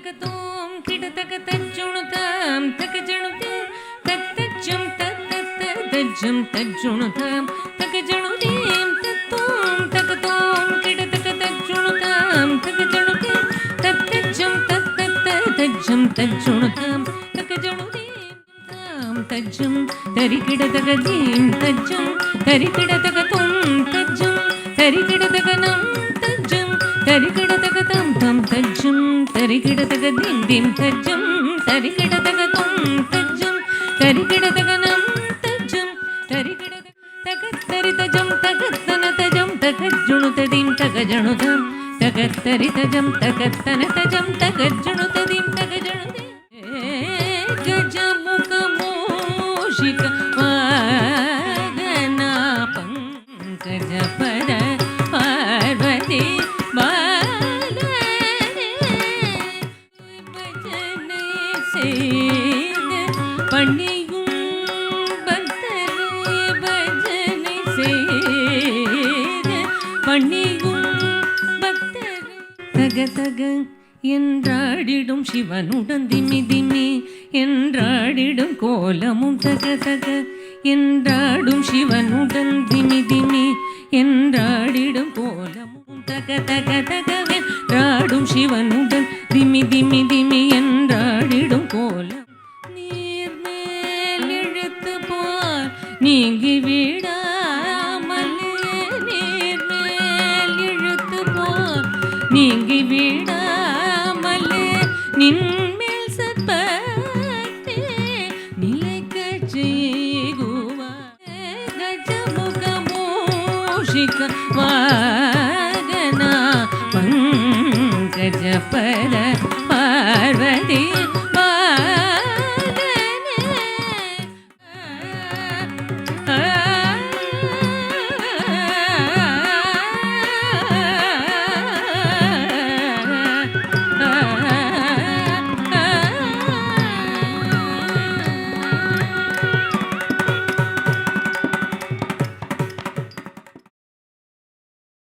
ತಕತೋಂ ಕಿಡತಕ ತಜ್ಜುಣುತಾಂ ತಕಜಣುತೆ ತತ್ತಜ್ಜಂ ತತ್ತಜ್ಜಂ ತಜ್ಜುಣುತಾಂ ತಕಜಣುತೇಂ ತತ್ತೋಂ ತಕತೋಂ ಕಿಡತಕ ತಜ್ಜುಣುತಾಂ ತಕಜಣುತೆ ತತ್ತಜ್ಜಂ ತತ್ತಜ್ಜಂ ತಜ್ಜುಣುತಾಂ ತಕಜಣುತೇಂ ತಾಂ ತಜ್ಜಂ ತರಿಕಿಡತಕದೀಂ ತಜ್ಜಂ ತರಿಕಿಡತಕತೋಂ ತಜ್ಜಂ ತರಿಕಿಡತಕನಂ ತಜ್ಜಂ ತರಿಕಿಡತಕತಂ ತಂ ತಜ್ಜಂ ತರಿಕಿಡತಕದೀಂ ದೀಂ ತಜ್ಜಂ ತರಿಕಿಡತಕತೋಂ ತಜ್ಜಂ ತರಿಕಿಡತಕನಂ ತಜ್ಜಂ ತರಿಕಿಡತ ತಕತ್ತರಿತಜಂ ತಕತ್ತನತಜಂ ತಕಜ್ಜುಣುತದೀಂ ತಕಜಣುತಂ ತಕತ್ತರಿತಜಂ ತಕತ್ತನತಜಂ ತಕಜ್ಜುಣುತದೀಂ ತಕಜಣುತೆ ಗಜಮುಖ ಮೂಷಿಕ ವಾಗನ ಪಂಕಜ ಪದ ಪಾರ್ವತಿ ಬಾಲನೆ ಭಜನೆ செய்த பணியும் பக்தரை பஜனை செய்த பணியும் பக்தரை தக தக என்றாடிடும் சிவனுடன் திமி திமி என்றாடிடும் கோலமும் தக தக என்றாடும் சிவனுடன் திமி திமி என்றாடிடும் கோலமும் தக தக தகவென்றாடும் சிவனுடன் திமி திமி திமி என்றாடிடும் கோலம் நீர் மேல் இழுத்து போல் நீங்கி விடாமலே நீர் மேல் இழுத்து போல் நீங்கி விடாமலே நின்மேல் சற்பத்தே நிலைக்கச் செய்குவாய் கஜமுக மூஷிக வாகன பங்கஜ பர பார்வதி